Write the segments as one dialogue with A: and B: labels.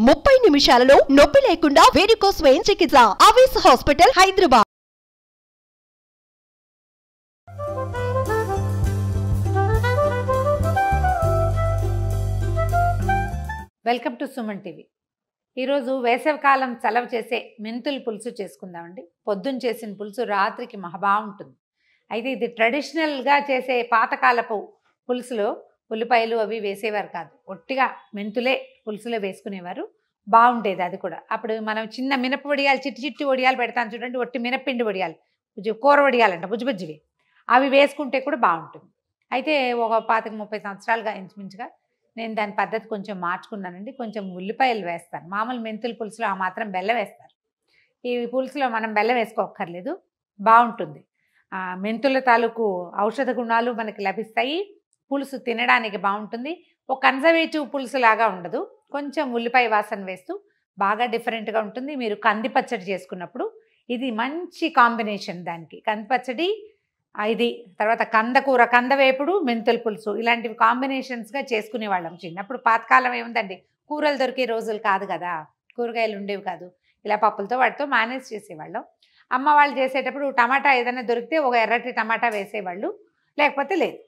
A: 30 నిమిషాలలో నొప్పి లేకుండా వేడికోస్ వెయిన్ చికిత్స. Avis hospital, Hyderabad.
B: Welcome to Suman TV. ఈరోజు వేసవికాలం చలవ చేసే మెంతుల పులుసు చేసుకుందామండి. పొద్దున్న చేసిన పులుసు రాత్రికి బాగుంటుంది. అయితే ఇది ట్రెడిషనల్గా చేసే పాతకాలపు పులుసులో ఉల్లిపాయలు అవి వేసేవారు కాదు. ఒట్టిగా మెంతులే పులుసులో వేసుకునేవారు. బాగుండేది అది కూడా. అప్పుడు మనం చిన్న మినప వడియాలు, చిట్టి చిట్టి వడియాలు పెడతాను చూడండి, ఒట్టి మినప్పిండి వడియాలు, కూర వడియాలంట, బుజ్జిబుజ్జివి, అవి వేసుకుంటే కూడా బాగుంటుంది. అయితే ఒక 25-30 సంవత్సరాలుగా ఇంచుమించుగా నేను దాని పద్ధతి కొంచెం మార్చుకున్నానండి. కొంచెం ఉల్లిపాయలు వేస్తాను. మామూలు మెంతుల పులుసులో ఆ మాత్రం బెల్లం వేస్తారు. ఈ పులుసులో మనం బెల్లం వేసుకోక్కర్లేదు, బాగుంటుంది. మెంతుల తాలూకు ఔషధ గుణాలు మనకి లభిస్తాయి. పులుసు తినడానికి బాగుంటుంది. ఒక కన్జర్వేటివ్ పులుసు లాగా ఉండదు. కొంచెం ఉల్లిపాయ వాసన వేస్తూ బాగా డిఫరెంట్గా ఉంటుంది. మీరు కంది పచ్చడి చేసుకున్నప్పుడు ఇది మంచి కాంబినేషన్. దానికి కంది పచ్చడి, ఇది తర్వాత కందకూర, కందవేపుడు, మెంతుల పులుసు, ఇలాంటివి కాంబినేషన్స్గా చేసుకునేవాళ్ళం చిన్నప్పుడు. పాతకాలం ఏముందండి, కూరలు దొరికే రోజులు కాదు కదా, కూరగాయలు ఉండేవి కాదు. ఇలా పప్పులతో వాటితో మేనేజ్ చేసేవాళ్ళం. అమ్మ వాళ్ళు చేసేటప్పుడు టమాటా ఏదైనా దొరికితే ఒక ఎర్రటి టమాటా వేసేవాళ్ళు, లేకపోతే లేదు.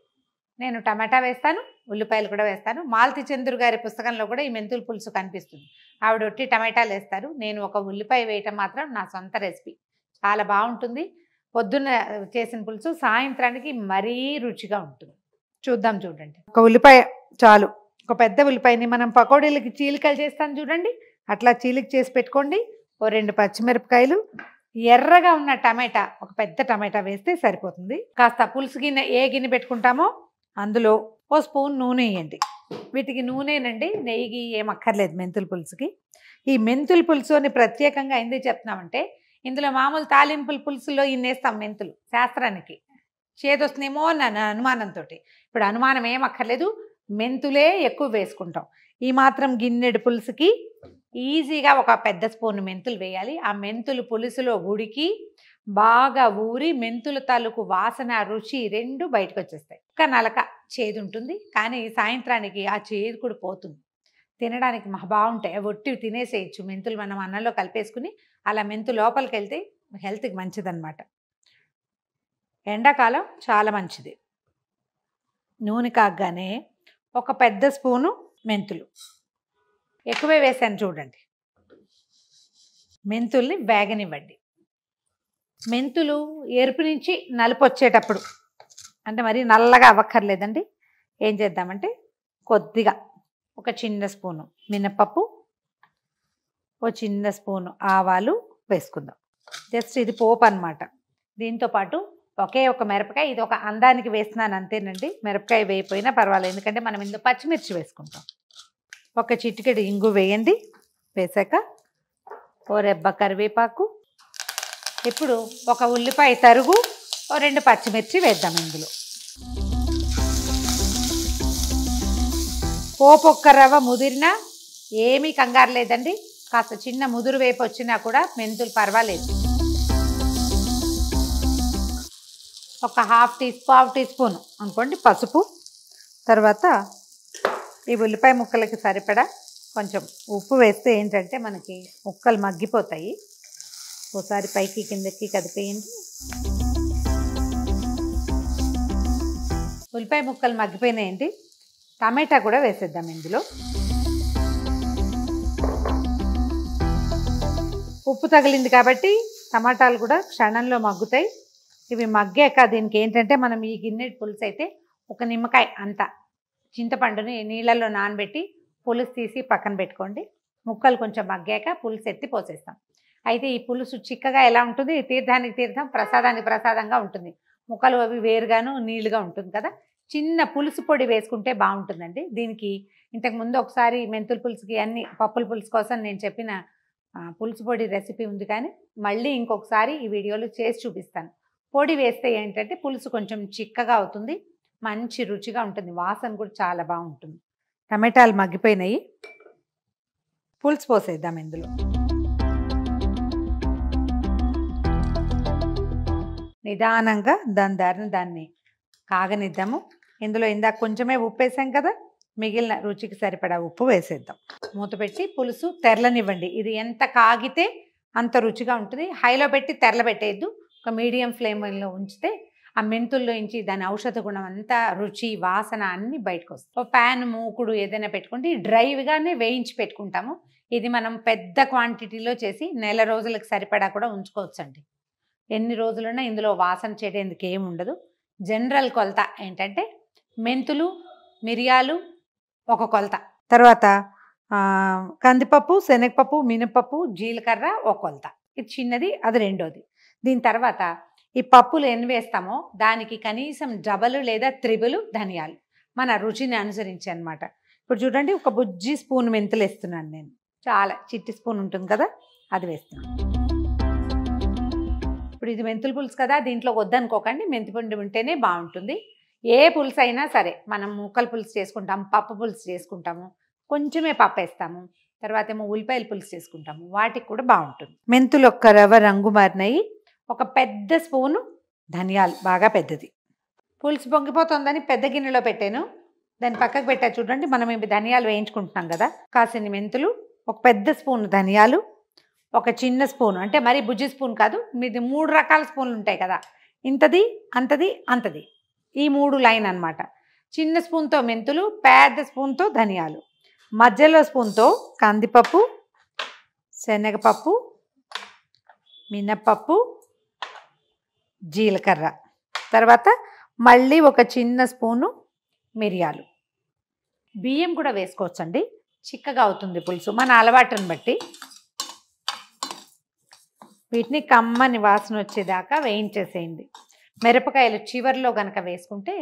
B: నేను టమాటా వేస్తాను, ఉల్లిపాయలు కూడా వేస్తాను. మాలతి చంద్రు గారి పుస్తకంలో కూడా ఈ మెంతుల పులుసు కనిపిస్తుంది. ఆవిడ ఒట్టి టమాటాలు వేస్తారు, నేను ఒక ఉల్లిపాయ వేయటం మాత్రం నా సొంత రెసిపీ. చాలా బాగుంటుంది. పొద్దున్న చేసిన పులుసు సాయంత్రానికి మరీ రుచిగా ఉంటుంది. చూద్దాం చూడండి. ఒక ఉల్లిపాయ చాలు. ఒక పెద్ద ఉల్లిపాయని మనం పకోడీలకి చీలికలు చేస్తాను చూడండి, అట్లా చీలిక చేసి పెట్టుకోండి. ఓ 2 పచ్చిమిరపకాయలు, ఎర్రగా ఉన్న టమాటా, ఒక పెద్ద టమాటా వేస్తే సరిపోతుంది. కాస్త పులుసు గిన్నె, ఏ గిన్నె పెట్టుకుంటామో అందులో ఓ స్పూన్ నూనె వేయండి. వీటికి నూనెనండి, నెయ్యి ఏమక్కర్లేదు మెంతుల పులుసుకి. ఈ మెంతుల పులుసు అని ప్రత్యేకంగా ఎందుకు చెప్తున్నామంటే, ఇందులో మామూలు తాలింపుల పులుసులో ఇన్నేస్తాం మెంతులు, శాస్త్రానికి చేదొస్తుందేమో అన్న అనుమానంతో. ఇప్పుడు అనుమానం ఏమక్కర్లేదు, మెంతులే ఎక్కువ వేసుకుంటాం. ఈ మాత్రం గిన్నెడు పులుసుకి ఈజీగా ఒక పెద్ద స్పూన్ మెంతులు వేయాలి. ఆ మెంతులు పులుసులో ఉడికి బాగా ఊరి మెంతుల తాలూకు వాసన, రుచి రెండు బయటకు వచ్చేస్తాయి. ఒక నలక చేదు ఉంటుంది, కానీ సాయంత్రానికి ఆ చేదు కూడా పోతుంది. తినడానికి బాగుంటాయి. అవి ఒట్టివి తినేసేయచ్చు. మెంతులు మనం అన్నంలో కలిపేసుకుని అలా మెంతు లోపలికి వెళ్తే హెల్త్కి మంచిదన్నమాట. ఎండాకాలం చాలా మంచిది. నూనె కాగానే ఒక పెద్ద స్పూను మెంతులు, ఎక్కువే వేసాను చూడండి. మెంతుల్ని వేగనివ్వండి. మెంతులు ఎరుపు నుంచి నలుపు వచ్చేటప్పుడు, అంటే మరి నల్లగా అవ్వక్కర్లేదండి. ఏం చేద్దామంటే కొద్దిగా ఒక చిన్న స్పూను మినపప్పు, ఓ చిన్న స్పూను ఆవాలు వేసుకుందాం. జస్ట్ ఇది పోపు అన్నమాట. దీంతోపాటు ఒకే ఒక మిరపకాయ, ఇది ఒక అందానికి వేస్తున్నాను అంతేనండి. మిరపకాయ వేయిపోయినా పర్వాలేదు, ఎందుకంటే మనం ఇందులో పచ్చిమిర్చి వేసుకుంటాం. ఒక చిటికెడు ఇంగు వేయండి. వేసాక ఓ రెబ్బ కరివేపాకు. ఇప్పుడు ఒక ఉల్లిపాయ తరుగు, ఓ 2 పచ్చిమిర్చి వేద్దాం ఇందులో. పోపు ఒక్క రవ్వ ముదిరినా ఏమీ కంగారు లేదండి. కాస్త చిన్న ముదురు వేపు వచ్చినా కూడా మెంతులు పర్వాలేదు. ఒక పావు టీ స్పూన్ అనుకోండి పసుపు. తర్వాత ఈ ఉల్లిపాయ ముక్కలకి సరిపడా కొంచెం ఉప్పు వేస్తే ఏంటంటే మనకి ముక్కలు మగ్గిపోతాయి. ఒకసారి పైకి కిందకి కదిపేయండి. ఉల్లిపాయ ముక్కలు మగ్గిపోయినాయండి. టమాటా కూడా వేసేద్దాం ఇందులో. ఉప్పు తగిలింది కాబట్టి టమాటాలు కూడా క్షణంలో మగ్గుతాయి. ఇవి మగ్గాక దీనికి ఏంటంటే, మనం ఈ గిన్నె పులుసు అయితే ఒక నిమ్మకాయ అంత చింతపండుని నీళ్ళల్లో నానబెట్టి పులుసు తీసి పక్కన పెట్టుకోండి. ముక్కలు కొంచెం మగ్గాక పులుసు ఎత్తి పోసేస్తాం. అయితే ఈ పులుసు చిక్కగా ఎలా ఉంటుంది, తీర్థానికి తీర్థం, ప్రసాదానికి ప్రసాదంగా ఉంటుంది. ముక్కలు అవి వేరుగాను నీళ్ళుగా ఉంటుంది కదా. చిన్న పులుసు పొడి వేసుకుంటే బాగుంటుందండి. దీనికి ఇంతకుముందు ఒకసారి మెంతుల పులుసుకి అన్ని పప్పుల పులుసు కోసం నేను చెప్పిన పులుసు పొడి రెసిపీ ఉంది, కానీ మళ్ళీ ఇంకొకసారి ఈ వీడియోలో చేసి చూపిస్తాను. పొడి వేస్తే ఏంటంటే పులుసు కొంచెం చిక్కగా అవుతుంది, మంచి రుచిగా ఉంటుంది, వాసన కూడా చాలా బాగుంటుంది. టమాటాలు మగ్గిపోయినాయి, పులుసు పోసేద్దాం ఇందులో. నిదానంగా దాని దారిని దాన్ని కాగనిద్దాము. ఇందులో ఇందాక కొంచెమే ఉప్పు వేసాం కదా, మిగిలిన రుచికి సరిపడా ఉప్పు వేసేద్దాం. మూత పెట్టి పులుసు తెరలనివ్వండి. ఇది ఎంత కాగితే అంత రుచిగా ఉంటుంది. హైలో పెట్టి తెరలబెట్టేయద్దు. ఒక మీడియం ఫ్లేమ్లో ఉంచితే ఆ మెంతుల్లో నుంచి దాని ఔషధ గుణం అంతా, రుచి, వాసన అన్నీ బయటకు వస్తాయి. ఒక ప్యాన్, మూకుడు ఏదైనా పెట్టుకుంటే డ్రైవ్గానే వేయించి పెట్టుకుంటాము. ఇది మనం పెద్ద క్వాంటిటీలో చేసి నెల రోజులకు సరిపడా కూడా ఉంచుకోవచ్చండి. ఎన్ని రోజులైనా ఇందులో వాసన చేయడానికి ఏమి ఉండదు. జనరల్ కొలత ఏంటంటే మెంతులు, మిరియాలు ఒక కొలత, తర్వాత కందిపప్పు, శనగపప్పు, మినపప్పు, జీలకర్ర ఒక కొలత. ఇది చిన్నది, అది రెండోది. దీని తర్వాత ఈ పప్పులు ఎన్ని వేస్తామో దానికి కనీసం డబల్ లేదా త్రిబుల్ ధనియాలు, మన రుచిని అనుసరించి అనమాట. ఇప్పుడు చూడండి, ఒక బుజ్జి స్పూన్ మెంతులు వేస్తున్నాను నేను. చాలా చిట్టి స్పూన్ ఉంటుంది కదా, అది వేస్తున్నాను. ఇప్పుడు ఇది మెంతుల పులుసు కదా, దీంట్లో వద్దనుకోకండి, మెంతిపిండి ఉంటేనే బాగుంటుంది. ఏ పులుసు అయినా సరే, మనం ముక్కల పులుసు చేసుకుంటాము, పప్పు పులుసు చేసుకుంటాము, కొంచెమే పప్పు వేస్తాము, తర్వాత ఏమో ఉల్లిపాయల పులుసు చేసుకుంటాము, వాటికి కూడా బాగుంటుంది. మెంతులు ఒక్క రవ్వ రంగు మారినాయి. ఒక పెద్ద స్పూను ధనియాలు, బాగా పెద్దది. పులుసు పొంగిపోతుందని పెద్ద గిన్నెలో పెట్టాను, దాన్ని పక్కకు పెట్టా. చూడండి, మనం ఇవి ధనియాలు వేయించుకుంటున్నాం కదా, కాసిన మెంతులు, ఒక పెద్ద స్పూన్ ధనియాలు, ఒక చిన్న స్పూన్, అంటే మరీ బుజ్జి స్పూన్ కాదు, మీది 3 రకాల స్పూన్లు ఉంటాయి కదా, ఇంతది, అంతది, అంతది, ఈ 3 లైన్ అనమాట. చిన్న స్పూన్తో మెంతులు, పెద్ద స్పూన్తో ధనియాలు, మధ్యలో స్పూన్తో కందిపప్పు, శనగపప్పు, మినప్పప్పు, జీలకర్ర, తర్వాత మళ్ళీ ఒక చిన్న స్పూను మిరియాలు. బియ్యం కూడా వేసుకోవచ్చండి, చిక్కగా అవుతుంది పులుసు మన అలవాటుని బట్టి. వీటిని కమ్మని వాసన వచ్చేదాకా వేయించేసేయండి. మిరపకాయలు చివరిలో కనుక వేసుకుంటే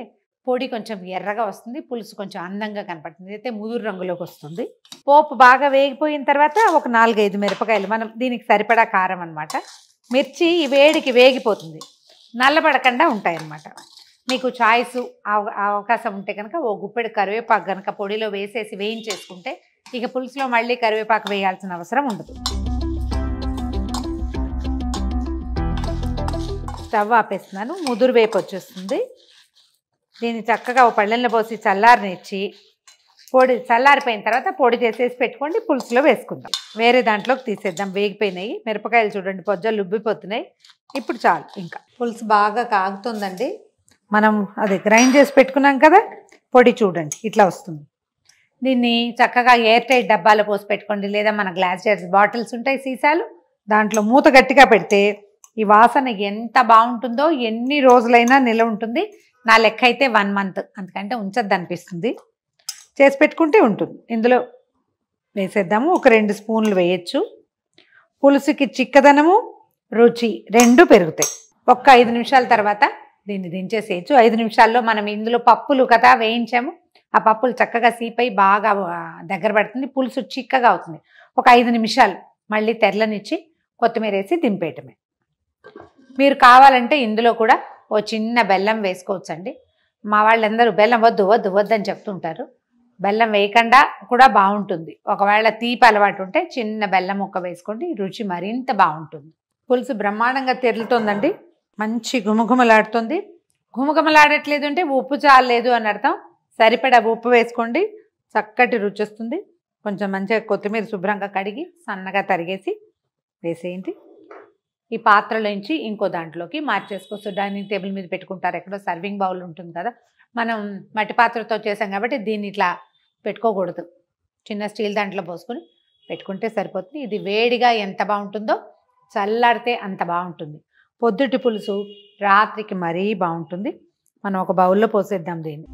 B: పొడి కొంచెం ఎర్రగా వస్తుంది, పులుసు కొంచెం అందంగా కనపడుతుంది, అయితే ముదురు రంగులోకి వస్తుంది. పోపు బాగా వేగిపోయిన తర్వాత ఒక 4-5 మిరపకాయలు, మనం దీనికి సరిపడా కారం అనమాట. మిర్చి ఈ వేడికి వేగిపోతుంది, నల్లబడకుండా ఉంటాయన్నమాట. మీకు చాయిస్ అవకాశం ఉంటే కనుక ఓ గుప్పెడు కరివేపాకు కనుక పొడిలో వేసేసి వేయించేసుకుంటే ఇక పులుసులో మళ్ళీ కరివేపాకు వేయాల్సిన అవసరం ఉండదు. స్టవ్ ఆపేస్తున్నాను, ముదురు వేపు వచ్చేస్తుంది. దీన్ని చక్కగా ఓ పళ్ళెంలో పోసి చల్లారనిచ్చి, పొడి చల్లారిపోయిన తర్వాత పొడి చేసేసి పెట్టుకోండి, పులుసులో వేసుకుందాం. వేరే దాంట్లోకి తీసేద్దాం. వేగిపోయినాయి మిరపకాయలు, చూడండి పొజ్జలు ఉబ్బిపోతున్నాయి. ఇప్పుడు చాలు, ఇంకా పులుసు బాగా కాగుతుందండి. మనం అది గ్రైండ్ చేసి పెట్టుకున్నాం కదా పొడి, చూడండి ఇట్లా వస్తుంది. దీన్ని చక్కగా ఎయిర్ టైట్ డబ్బాలో పోసి పెట్టుకోండి, లేదా మన గ్లాస్ జార్స్ బాటిల్స్ ఉంటాయి, సీసాలు, దాంట్లో మూత గట్టిగా పెడితే ఈ వాసన ఎంత బాగుంటుందో, ఎన్ని రోజులైనా నిల్వ ఉంటుంది. నా లెక్క అయితే 1 మంత్, అంతకంటే ఉంచద్దు అనిపిస్తుంది. చేసి పెట్టుకుంటే ఉంటుంది. ఇందులో వేసేద్దాము. ఒక 2 స్పూన్లు వేయచ్చు. పులుసుకి చిక్కదనము, రుచి 2 పెరుగుతాయి. ఒక్క 5 నిమిషాల తర్వాత దీన్ని దించేసేయచ్చు. 5 నిమిషాల్లో మనం ఇందులో పప్పులు కదా వేయించాము, ఆ పప్పులు చక్కగా సీపై బాగా దగ్గర పడుతుంది, పులుసు చిక్కగా అవుతుంది. ఒక 5 నిమిషాలు మళ్ళీ తెరలనిచ్చి కొత్తిమీర వేసి దింపేయటమే. మీరు కావాలంటే ఇందులో కూడా ఓ చిన్న బెల్లం వేసుకోవచ్చండి. మా వాళ్ళందరూ బెల్లం వద్దు వద్దు వద్దని చెప్తుంటారు. బెల్లం వేయకుండా కూడా బాగుంటుంది. ఒకవేళ తీపి అలవాటు ఉంటే చిన్న బెల్లం ముక్క వేసుకోండి, రుచి మరింత బాగుంటుంది. పులుసు బ్రహ్మాండంగా తెరులుతోందండి, మంచి గుమగుమలాడుతుంది. గుమగుమలాడట్లేదు అంటే ఉప్పు చాలలేదు అని అర్థం. సరిపడా ఉప్పు వేసుకోండి, చక్కటి రుచి వస్తుంది. కొంచెం మంచిగా కొత్తిమీర శుభ్రంగా కడిగి సన్నగా తరిగేసి వేసేయండి. ఈ పాత్రలోంచి ఇంకో దాంట్లోకి మార్చేసుకోవచ్చు. డైనింగ్ టేబుల్ మీద పెట్టుకుంటారు, ఎక్కడో సర్వింగ్ బౌల్ ఉంటుంది కదా, మనం మట్టి పాత్రతో చేసాం కాబట్టి దీన్ని ఇట్లా పెట్టుకోకూడదు. చిన్న స్టీల్ దాంట్లో పోసుకొని పెట్టుకుంటే సరిపోతుంది. ఇది వేడిగా ఎంత బాగుంటుందో చల్లారితే అంత బాగుంటుంది. పొద్దుటి పులుసు రాత్రికి మరీ బాగుంటుంది. మనం ఒక బౌల్లో పోసేద్దాం దీన్ని.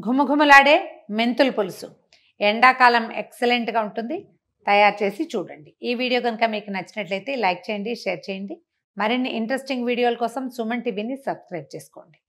B: ఘుమఘుమలాడే మెంతుల పులుసు ఎండాకాలం ఎక్సలెంట్గా ఉంటుంది. తయారు చేసి చూడండి. ఈ వీడియో కనుక మీకు నచ్చినట్లయితే లైక్ చేయండి, షేర్ చేయండి. మరిన్ని ఇంట్రెస్టింగ్ వీడియోల కోసం సుమన్ టీవీని సబ్స్క్రైబ్ చేసుకోండి.